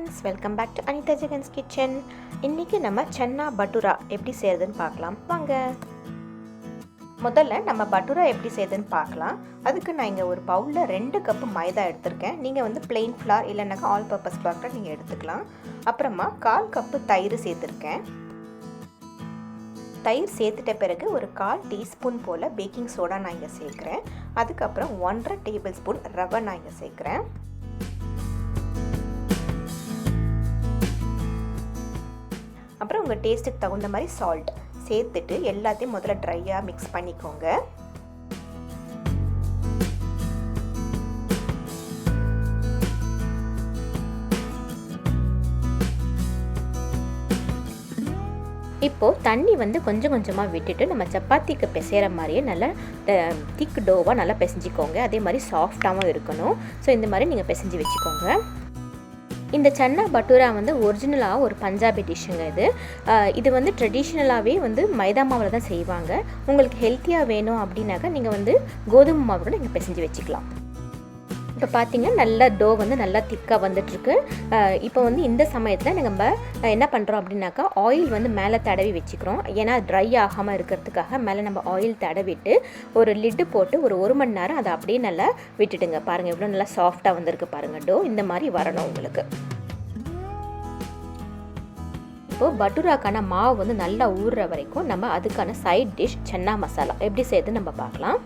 friends, welcome back to anithajaganskitchen. இன்னைக்கு நம்ம சன்னா பட்டுரா எப்படி செய்யறதுன்னு பார்க்கலாம் வாங்க. முதல்ல நம்ம பட்டுரா எப்படி செய்யறதுன்னு பார்க்கலாம். அதுக்கு நான் இங்கே ஒரு பவுலில் 2 கப் மைதா எடுத்திருக்கேன். நீங்கள் வந்து plain flour இல்லைனாக்கா ஆல் பர்பஸ் flour கூட நீங்கள் எடுத்துக்கலாம். அப்புறமா 1/4 கப் தயிர் சேர்த்துருக்கேன். தயிர் சேர்த்துட்ட பிறகு ஒரு 1/4 டீஸ்பூன் போல் பேக்கிங் சோடா நான் இங்கே சேர்க்குறேன். அதுக்கப்புறம் 1.5 டேபிள் ஸ்பூன் ரவை நான் இங்கே சேர்க்குறேன். அப்புறம் உங்கள் டேஸ்ட்டுக்கு தகுந்த மாதிரி சால்ட் சேர்த்துட்டு எல்லாத்தையும் முதல்ல ட்ரையாக மிக்ஸ் பண்ணிக்கோங்க. இப்போது தண்ணி வந்து கொஞ்சம் கொஞ்சமாக விட்டுட்டு நம்ம சப்பாத்திக்கு பிசைகிற மாதிரியே நல்லா திக் டோவாக நல்லா பிசைஞ்சிக்கோங்க. அதே மாதிரி சாஃப்டாகவும் இருக்கணும். ஸோ இந்த மாதிரி நீங்கள் பிசைஞ்சு வச்சுக்கோங்க. இந்த சன்னா பட்டூரா வந்து ஒரிஜினலாக ஒரு பஞ்சாபி டிஷ்ஷுங்க. இது வந்து ட்ரெடிஷ்னலாகவே வந்து மைதா மாவில் தான் செய்வாங்க. உங்களுக்கு ஹெல்த்தியாக வேணும் அப்படின்னாக்கா நீங்கள் வந்து கோதுமை மாவு கூட நீங்கள் பிசைஞ்சு வச்சுக்கலாம். இப்போ பார்த்தீங்கன்னா நல்லா டோ வந்து நல்லா திக்காக வந்துட்டுருக்கு. இப்போ வந்து இந்த சமயத்தில் நம்ம என்ன பண்ணுறோம் அப்படின்னாக்கா ஆயில் வந்து மேலே தடவி வச்சுக்கிறோம். ஏன்னா ட்ரை ஆகாமல் இருக்கிறதுக்காக மேலே நம்ம ஆயில் தடவிட்டு ஒரு லிட்டு போட்டு ஒரு 1 மணி நேரம் அதை அப்படியே நல்லா விட்டுடுங்க. பாருங்கள் எவ்வளோ நல்லா சாஃப்டாக வந்திருக்கு பாருங்கள். டோ இந்த மாதிரி வரணும் உங்களுக்கு. இப்போது பட்டூராக்கான மாவு வந்து நல்லா ஊறுற வரைக்கும் நம்ம அதுக்கான சைட் டிஷ் சன்னா மசாலா எப்படி செய்யுதுன்னு நம்ம பார்க்கலாம்.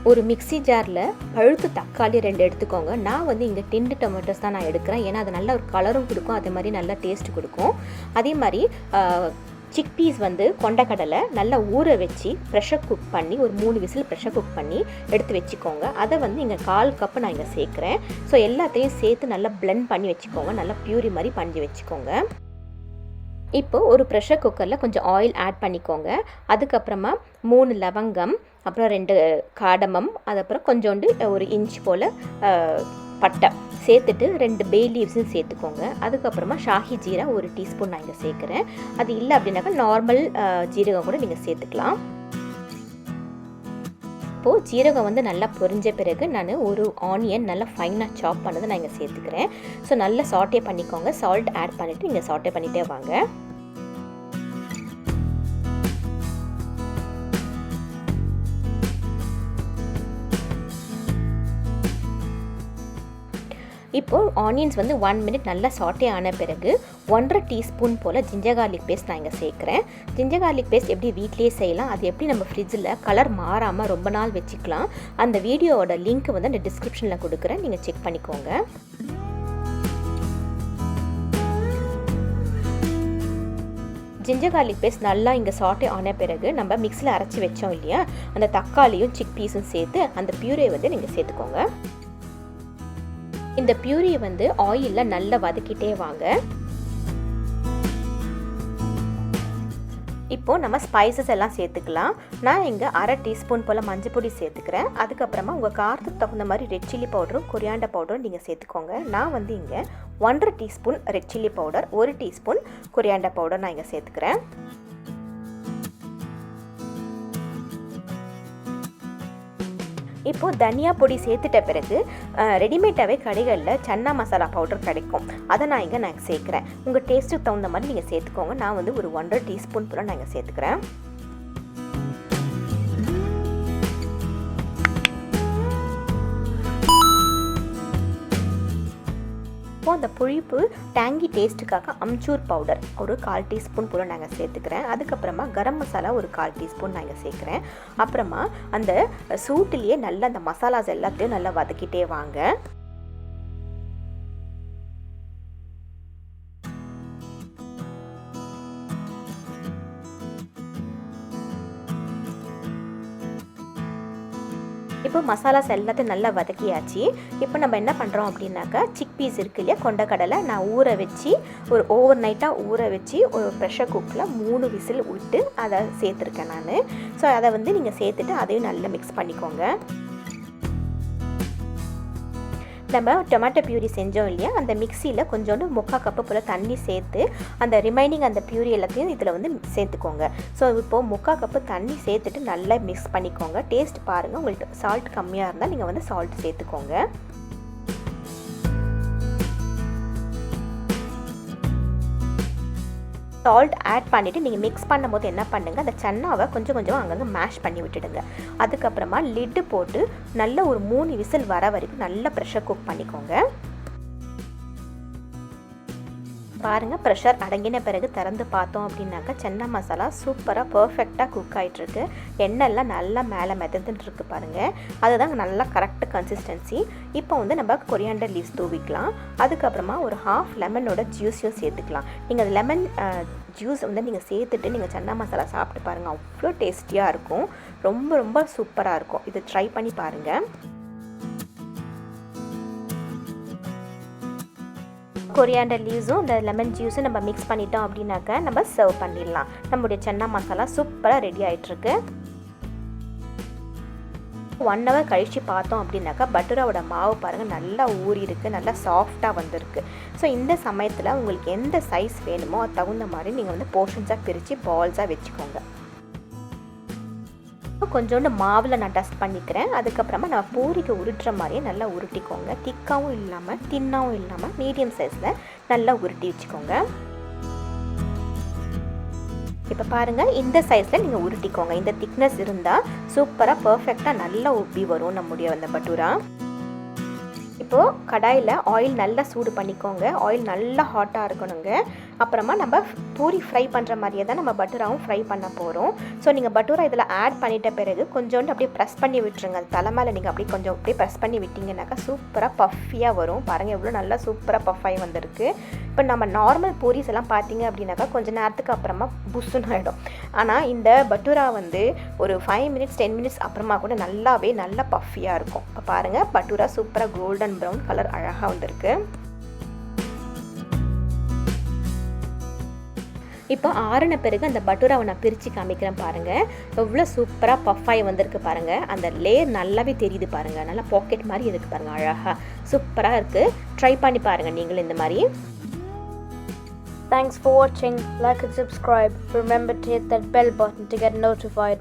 ஒரு மிக்ஸி ஜாரில் பழுத்து தக்காளி 2 எடுத்துக்கோங்க. நான் வந்து இங்கே டிண்டு டொமேட்டோஸ் தான் நான் எடுக்கிறேன். ஏன்னா அது நல்ல ஒரு கலரும் கொடுக்கும், அதே மாதிரி நல்லா டேஸ்ட் கொடுக்கும். அதே மாதிரி சிக்பீஸ் வந்து கொண்டக்கடலை நல்லா ஊற வச்சு ப்ரெஷர் குக் பண்ணி ஒரு 3 விசில் ப்ரெஷர் குக் பண்ணி எடுத்து வச்சுக்கோங்க. அதை வந்து இங்கே 1/4 கப்பு நான் இங்கே சேர்க்குறேன். ஸோ எல்லாத்தையும் சேர்த்து நல்லா பிளெண்ட் பண்ணி வச்சுக்கோங்க. நல்லா பியூரி மாதிரி பண்ணி வச்சுக்கோங்க. இப்போது ஒரு ப்ரெஷர் குக்கரில் கொஞ்சம் ஆயில் ஆட் பண்ணிக்கோங்க. அதுக்கப்புறமா 3 லவங்கம், அப்புறம் 2 காடமம், அதுக்கப்புறம் கொஞ்சோண்டு ஒரு இன்ச் போல் பட்டை சேர்த்துட்டு 2 பே லீவ்ஸும் சேர்த்துக்கோங்க. அதுக்கப்புறமா ஷாஹி ஜீரா 1 டீஸ்பூன் நான் இங்கே சேர்க்குறேன். அது இல்லை அப்படின்னாக்கா நார்மல் ஜீரகம் கூட நீங்கள் சேர்த்துக்கலாம். இப்போது ஜீரகம் வந்து நல்லா பொரிஞ்ச பிறகு நான் ஒரு ஆனியன் நல்லா ஃபைனாக சாப் பண்ணதை நான் இங்கே சேர்த்துக்கிறேன். ஸோ நல்லா சாட்டே பண்ணிக்கோங்க. சால்ட் ஆட் பண்ணிவிட்டு நீங்கள் சாட்டே பண்ணிகிட்டே வாங்க. இப்போது ஆனியன்ஸ் வந்து 1 மினிட் நல்லா சாட்டே ஆன பிறகு 1.5 டீஸ்பூன் போல் ஜிஞ்சர் கார்லிக் பேஸ்ட் நான் இங்கே சேர்க்குறேன். ஜிஞ்சர் கார்லிக் பேஸ்ட் எப்படி வீட்லேயே செய்யலாம், அது எப்படி நம்ம ஃப்ரிட்ஜில் கலர் மாறாமல் ரொம்ப நாள் வச்சுக்கலாம், அந்த வீடியோவோட லிங்க் வந்து அந்த டிஸ்கிரிப்ஷனில் கொடுக்குறேன், நீங்கள் செக் பண்ணிக்கோங்க. ஜிஞ்சர் கார்லிக் பேஸ்ட் நல்லா இங்கே சாட்டே ஆன பிறகு நம்ம மிக்ஸியில் அரைச்சி வச்சோம் இல்லையா, அந்த தக்காளியும் சிக் பீஸும் சேர்த்து அந்த பியூரியை வந்து நீங்கள் சேர்த்துக்கோங்க. இந்த பியூரியை வந்து ஆயிலில் நல்லா வதக்கிட்டே வாங்க. இப்போது நம்ம ஸ்பைசஸ் எல்லாம் சேர்த்துக்கலாம். நான் இங்கே 1/2 டீஸ்பூன் போல் மஞ்சள் பொடி சேர்த்துக்கிறேன். அதுக்கப்புறமா உங்கள் காரத்துக்கு தகுந்த மாதிரி ரெட் சில்லி பவுடரும் கொரியாண்டர் பவுடரும் நீங்கள் சேர்த்துக்கோங்க. நான் வந்து இங்கே 1.5 teaspoon red chilli powder, 1 teaspoon coriander powder நான் இங்கே சேர்த்துக்கிறேன். இப்போது தனியா பொடி சேர்த்துட்ட பிறகு ரெடிமேடாகவே கடைகளில் சன்னா மசாலா பவுடர் கிடைக்கும். அதை நான் இங்கே சேர்க்குறேன். உங்கள் டேஸ்ட்டுக்கு தகுந்த மாதிரி நீங்கள் சேர்த்துக்கோங்க. நான் வந்து ஒரு 1.5 டீஸ்பூன் போல் நான் இங்கே சேர்த்துக்கிறேன். இப்போது அந்த புளிப்பு டேங்கி டேஸ்ட்டுக்காக அம்ச்சூர் பவுடர் ஒரு 1/4 டீஸ்பூன் போல் நாங்கள் சேர்த்துக்கிறேன். அதுக்கப்புறமா கரம் மசாலா ஒரு 1/4 டீஸ்பூன் நாங்கள் சேர்க்குறேன். அப்புறமா அந்த சூட்டிலேயே நல்லா அந்த மசாலாஸ் எல்லாத்தையும் நல்லா வதக்கிட்டே வாங்க. இப்போ மசாலாஸ் எல்லாத்தையும் நல்லா வதக்கியாச்சு. இப்போ நம்ம என்ன பண்ணுறோம் அப்படின்னாக்கா சிக் பீஸ் இருக்கு இல்லையா, கொண்டக்கடலை நான் ஊற வச்சு ஒரு ஓவர் நைட்டாக ஊற வச்சு ஒரு ப்ரெஷர் குக்கில் 3 விசில் விட்டு அதை சேர்த்துருக்கேன் நான். ஸோ அதை வந்து நீங்கள் சேர்த்துட்டு அதையும் நல்லா மிக்ஸ் பண்ணிக்கோங்க. நம்ம டொமேட்டோ பியூரி செஞ்சோம் இல்லையா, அந்த மிக்சியில் கொஞ்சோண்டு 3/4 கப்பு போல் தண்ணி சேர்த்து அந்த ரிமைனிங் அந்த பியூரி எல்லாத்தையும் இதில் வந்து சேர்த்துக்கோங்க. ஸோ இப்போது 3/4 கப்பு தண்ணி சேர்த்துட்டு நல்லா மிக்ஸ் பண்ணிக்கோங்க. டேஸ்ட் பாருங்கள், உங்களுக்கு சால்ட் கம்மியாக இருந்தால் நீங்கள் வந்து சால்ட் சேர்த்துக்கோங்க. சால்ட் ஆட் பண்ணிவிட்டு நீங்கள் மிக்ஸ் பண்ணும்போது என்ன பண்ணுங்கள், அந்த சன்னாவை கொஞ்சம் கொஞ்சம் அங்கங்கே மேஷ் பண்ணி விட்டுடுங்க. அதுக்கப்புறமா லிட்டு போட்டு நல்ல ஒரு 3 விசில் வர வரைக்கும் நல்லா ப்ரெஷர் குக் பண்ணிக்கோங்க. பாருங்கள், ப்ரெஷர் அடங்கின பிறகு திறந்து பார்த்தோம் அப்படின்னாக்கா சன்னா மசாலா சூப்பராக பர்ஃபெக்டாக குக் ஆகிட்டுருக்கு. எண்ணெய்லாம் நல்லா மேலே மிதந்துட்டுருக்கு பாருங்கள். அதுதான் நல்லா கரெக்ட் கன்சிஸ்டன்சி. இப்போ வந்து நம்ம கொரியாண்டர் லீவ்ஸ் தூவிக்கலாம். அதுக்கப்புறமா ஒரு ஹாஃப் லெமனோட ஜூஸையும் சேர்த்துக்கலாம். நீங்கள் அந்த லெமன் ஜூஸ் வந்து நீங்கள் சேர்த்துட்டு நீங்கள் சன்னா மசாலா சாப்பிட்டு பாருங்கள், அவ்வளோ டேஸ்டியாக இருக்கும். ரொம்ப ரொம்ப சூப்பராக இருக்கும். இதை ட்ரை பண்ணி பாருங்கள். கொரியாண்டர் லீவ்ஸும் இந்த லெமன் ஜூஸும் நம்ம மிக்ஸ் பண்ணிட்டோம் அப்படின்னாக்கா நம்ம சர்வ் பண்ணிடலாம். நம்முடைய சன்னா மசாலா சூப்பராக ரெடி ஆகிட்டுருக்கு. 1 hour கழித்து பார்த்தோம் அப்படின்னாக்கா பட்டூராவோட மாவு பாருங்கள் நல்லா ஊறி இருக்குது, நல்லா சாஃப்டாக வந்திருக்கு. ஸோ இந்த சமயத்தில் உங்களுக்கு எந்த சைஸ் வேணுமோ அது தகுந்த மாதிரி நீங்கள் வந்து போர்ஷன்ஸாக பிரித்து பால்ஸாக வச்சுக்கோங்க. கொஞ்சோண்டு மாவில் நான் டஸ்ட் பண்ணிக்கிறேன். அதுக்கப்புறமா நம்ம பூரிக்கு உருட்டுற மாதிரியே நல்லா உருட்டிக்கோங்க. திக்காகவும் இல்லாமல் தின்னாகவும் இல்லாமல் மீடியம் சைஸில் நல்லா உருட்டி வச்சுக்கோங்க. இப்போ பாருங்கள், இந்த சைஸில் நீங்கள் உருட்டிக்கோங்க. இந்த திக்னஸ் இருந்தால் சூப்பராக பர்ஃபெக்டாக நல்லா உப்பி வரும் நம்முடைய அந்த பட்டூரா. இப்போது கடாயில் ஆயில் நல்லா சூடு பண்ணிக்கோங்க. ஆயில் நல்லா ஹாட்டாக இருக்கணுங்க. அப்புறமா நம்ம பூரி ஃப்ரை பண்ணுற மாதிரியே தான் நம்ம பட்டூராவும் ஃப்ரை பண்ண போகிறோம். ஸோ நீங்கள் பட்டூரா இதில் ஆட் பண்ணிட்ட பிறகு கொஞ்சோண்டு அப்படியே ப்ரெஸ் பண்ணி விட்டுருங்க. அது தலை மேலே நீங்கள் அப்படியே கொஞ்சம் அப்படியே ப்ரெஸ் பண்ணி விட்டிங்கனாக்கா சூப்பராக பஃபியாக வரும். பாருங்கள் எவ்வளோ நல்லா சூப்பராக பஃபாகி வந்திருக்கு. இப்போ நம்ம நார்மல் பூரிஸ் எல்லாம் பார்த்தீங்க அப்படின்னாக்கா கொஞ்சம் நேரத்துக்கு அப்புறமா புஷ்ஷுன்னு ஆகிடும். ஆனால் இந்த பட்டூரா வந்து ஒரு 5 minutes 10 minutes அப்புறமா கூட நல்லாவே நல்லா பஃபியாக இருக்கும். இப்போ பாருங்கள், பட்டூரா சூப்பராக கோல்டன் ப்ரௌன் கலர் அழகாக வந்திருக்கு. இப்போ ஆறின பிறகு அந்த பட்டூராவை நான் பிரித்து காமிக்கிறேன் பாருங்கள். எவ்வளோ சூப்பராக பஃபாகி வந்திருக்கு பாருங்கள். அந்த லேயர் நல்லாவே தெரியுது பாருங்கள். நல்லா பாக்கெட் மாதிரி இருக்குது பாருங்கள், அழகாக சூப்பராக இருக்குது. ட்ரை பண்ணி பாருங்கள் நீங்களும் இந்த மாதிரி. Thanks for watching. Like and subscribe. Remember to hit that bell button to get notified.